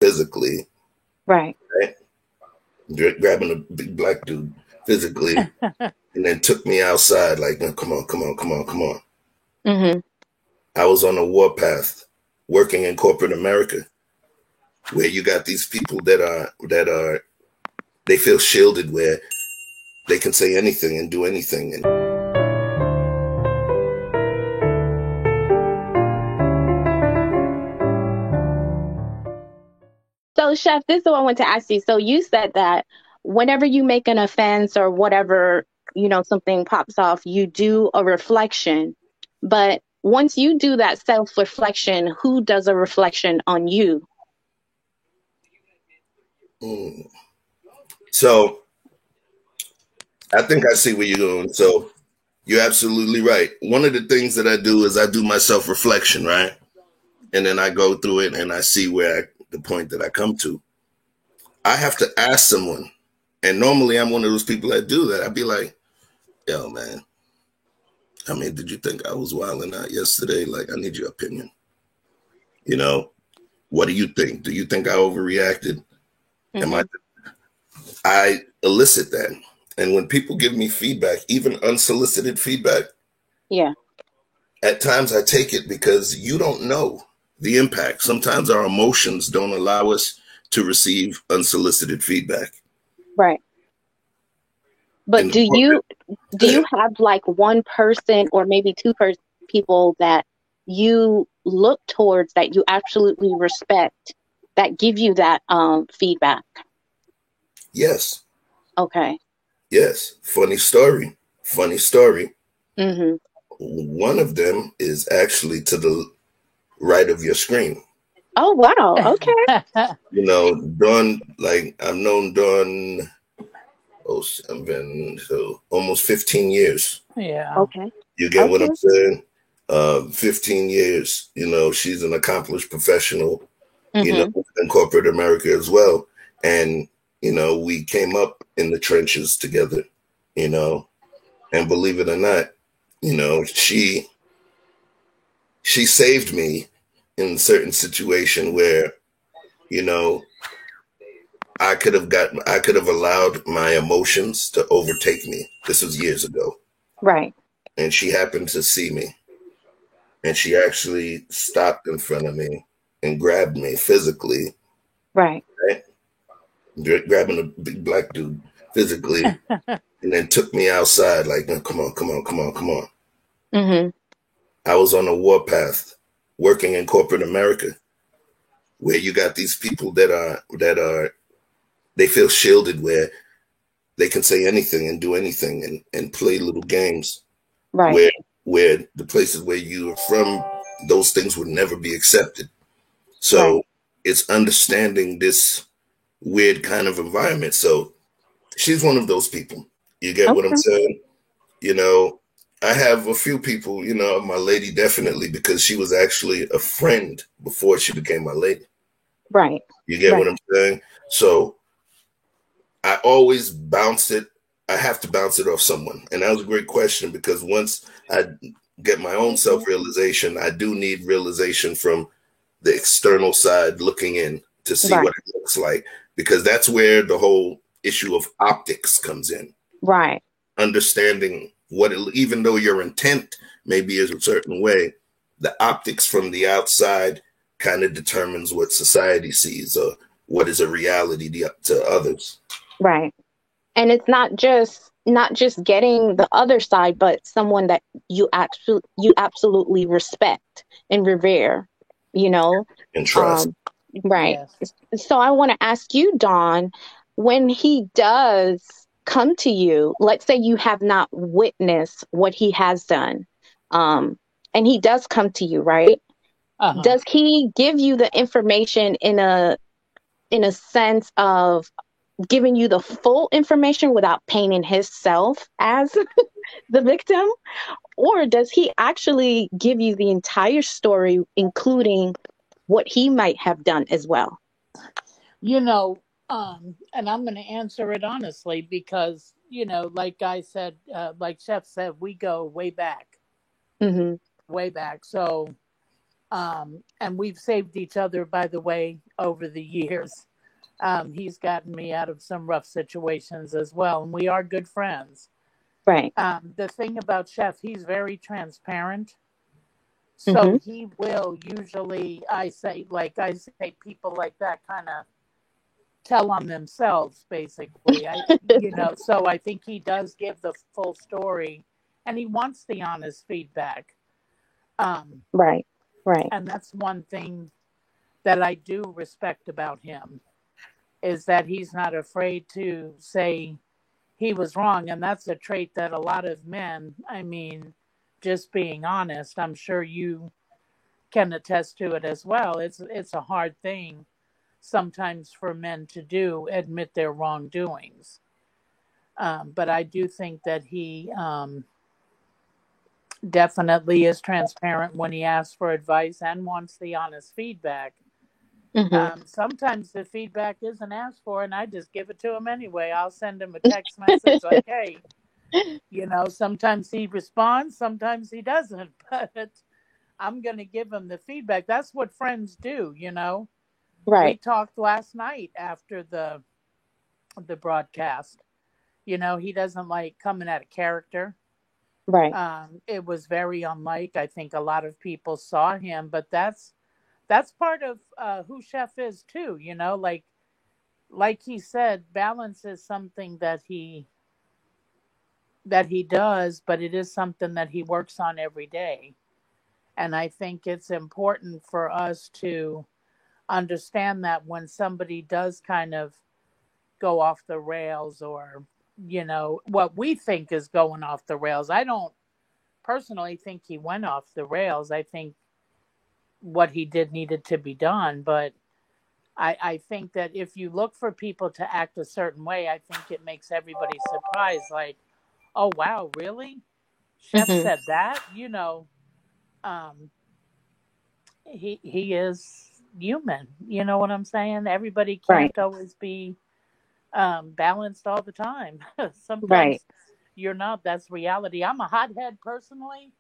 physically, Right. right? Grabbing a big black dude physically, and then took me outside like, "No, come on, come on, come on, come on." Mm-hmm. I was on a warpath working in corporate America, where you got these people that are they feel shielded, where they can say anything and do anything. And So, Chef, this is what I want to ask you. So, you said that whenever you make an offense or whatever, something pops off, you do a reflection. But once you do that self reflection, who does a reflection on you? mm, so I think I see where you're going. So you're absolutely right. One of the things that I do is I do my self reflection, right? And then I go through it and I see the point that I come to. I have to ask someone. And normally I'm one of those people that do that. I'd be like, "Yo, man, I mean, did you think I was wilding out yesterday? Like, I need your opinion. You know, what do you think? Do you think I overreacted? Am Mm-hmm. I elicit that. And when people give me feedback, even unsolicited feedback, Yeah. at times I take it because you don't know the impact. Sometimes our emotions don't allow us to receive unsolicited feedback. Right. But And do you have like one person or maybe people that you look towards that you absolutely respect that give you that feedback? yes, Okay. yes. Funny story. Funny story. Mm-hmm. One of them is actually to the right of your screen. Oh, wow. Okay. Dawn, like I've known Dawn, I've been so almost 15 years. Yeah. Okay. You get what Okay. I'm saying? 15 years, she's an accomplished professional, Mm-hmm. in corporate America as well. And, we came up in the trenches together, you know, and believe it or not, she saved me in a certain situation where, you know, I could have allowed my emotions to overtake me. This was years ago. Right. And she happened to see me, and she actually stopped in front of me and grabbed me physically, Right. right? Grabbing a big black dude physically, and then took me outside like, "No, come on, come on, come on, come on." Mm-hmm. I was on a warpath working in corporate America, where you got these people that are they feel shielded, where they can say anything and do anything and play little games, Right. where the places where you are from, those things would never be accepted. Right. So it's understanding this weird kind of environment. So she's one of those people. You get what I'm Okay. saying? You know, I have a few people, my lady definitely, because she was actually a friend before she became my lady. Right. You get what Right. I'm saying? So I always bounce it. I have to bounce it off someone. And that was a great question, because once I get my own self realization, I do need realization from the external side looking in to see Right. what it looks like, because that's where the whole issue of optics comes in. Right. Understanding even though your intent maybe is a certain way, the optics from the outside kind of determines what society sees, or what is a reality to others. Right. And it's not just getting the other side, but someone that you absolutely respect and revere, you know. And trust. Um, right. Yes. So I want to ask you, Dawn, when he does come to you, let's say you have not witnessed what he has done, um, and he does come to you, right? Uh-huh. Does he give you the information in a sense of giving you the full information without painting himself as the victim? Or does he actually give you the entire story, including what he might have done as well? You know, and I'm going to answer it honestly because, like I said, like Chef said, we go way back, Hmm. way back. So And we've saved each other, by the way, over the years. He's gotten me out of some rough situations as well, and we are good friends. Right. The thing about Chef, he's very transparent. Mm-hmm. So he will usually, I say, people like that kind of tell on themselves, basically. So I think he does give the full story, and he wants the honest feedback. Right. Right. And that's one thing that I do respect about him, is that he's not afraid to say he was wrong. And that's a trait that a lot of men, I mean, just being honest, I'm sure you can attest to it as well. It's a hard thing sometimes for men to do, admit their wrongdoings. But I do think that he definitely is transparent when he asks for advice and wants the honest feedback. Mm-hmm. Sometimes the feedback isn't asked for, and I just give it to him anyway. I'll send him a text message like, hey, sometimes he responds, sometimes he doesn't, but I'm going to give him the feedback. That's what friends do, We Right. talked last night after the broadcast. He doesn't like coming out of character. Right. It was very unlike. I think a lot of people saw him, but that's part of who Chef is too. Like he said, balance is something that he does, but it is something that he works on every day. And I think it's important for us to understand that when somebody does kind of go off the rails, or what we think is going off the rails. I don't personally think he went off the rails. I think what he did needed to be done, but I think that if you look for people to act a certain way, I think it makes everybody surprised, like, oh wow, really? Chef Mm-hmm. said that? Um he is human, you know what I'm saying? Everybody Right. can't always be balanced all the time. Right. Sometimes you're not. That's reality. I'm a hothead personally,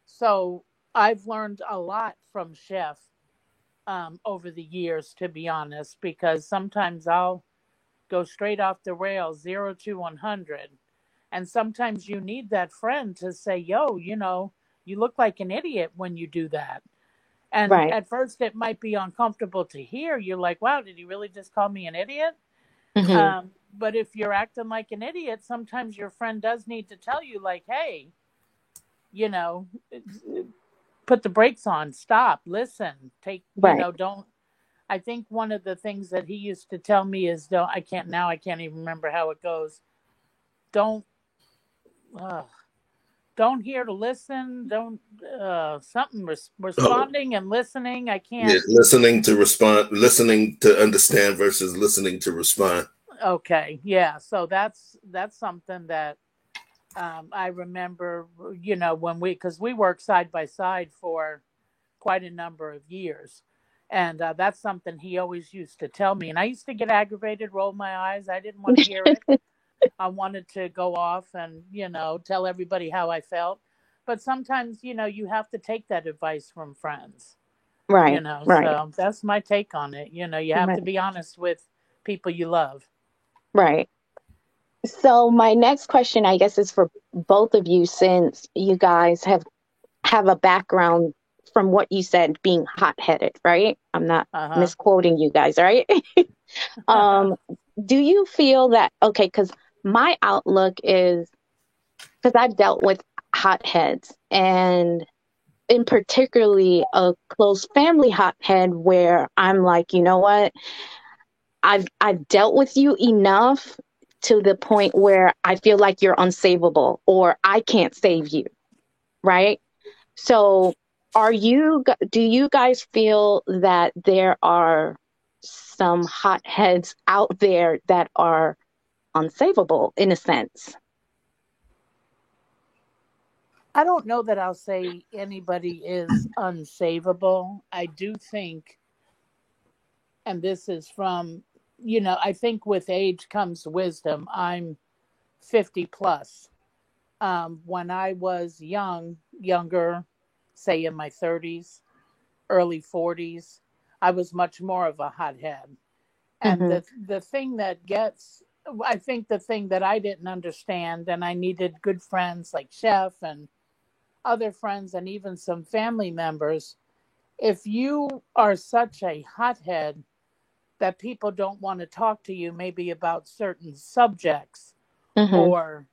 so I've learned a lot from Chef over the years, to be honest, because sometimes I'll go straight off the rails, 0 to 100, and sometimes you need that friend to say, "Yo, you look like an idiot when you do that." And Right. at first, it might be uncomfortable to hear. You're like, "Wow, did he really just call me an idiot?" Mm-hmm. But if you're acting like an idiot, sometimes your friend does need to tell you, like, hey, you know, put the brakes on, stop, listen, Right. don't. I think one of the things that he used to tell me is, I can't even remember how it goes. Don't, uh, don't hear to listen. Don't, Oh, responding and listening. I yeah, can't. listening to respond, listening to understand versus listening to respond. Okay. Yeah. So that's something that I remember, because we worked side by side for quite a number of years. And that's something he always used to tell me. And I used to get aggravated, roll my eyes. I didn't want to hear it. I wanted to go off and, tell everybody how I felt. But sometimes, you have to take that advice from friends, Right. Right. So that's my take on it. You have to Right. be honest with people you love. Right. So my next question, I guess, is for both of you, since you guys have a background from what you said being hot-headed, right? I'm not Uh misquoting you guys, right? huh. um, do you feel that, okay, because my outlook is, because I've dealt with hotheads, and in particularly a close family hothead where I'm like, you know what? I've dealt with you enough to the point where I feel like you're unsavable or I can't save you, right? So do you guys feel that there are some hotheads out there that are unsavable in a sense? I don't know that I'll say anybody is unsavable. I do think, and this is from, I think with age comes wisdom. I'm 50 plus. When I was younger, say in my 30s, early 40s, I was much more of a hothead. And Mm-hmm. the thing that gets, I think the thing that I didn't understand, and I needed good friends like Chef and other friends and even some family members, if you are such a hothead that people don't want to talk to you maybe about certain subjects Mm-hmm. or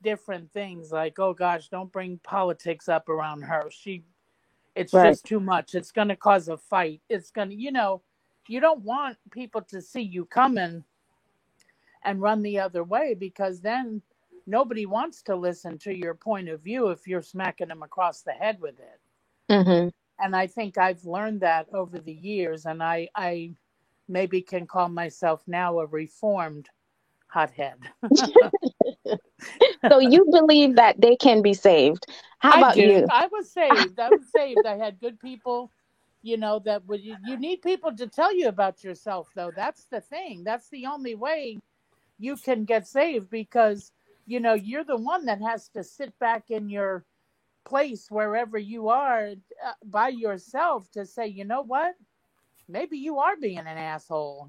different things like, oh gosh, don't bring politics up around her. It's Right. just too much. It's going to cause a fight. It's going to, you don't want people to see you coming and run the other way, because then nobody wants to listen to your point of view if you're smacking them across the head with it. Mm-hmm. And I think I've learned that over the years, and I maybe can call myself now a reformed hothead. So you believe that they can be saved. How I about do. you? I was saved. I was saved. I had good people, that would, you need people to tell you about yourself, though. That's the thing. That's the only way you can get saved, because, you're the one that has to sit back in your place wherever you are, by yourself, to say, you know what? Maybe you are being an asshole.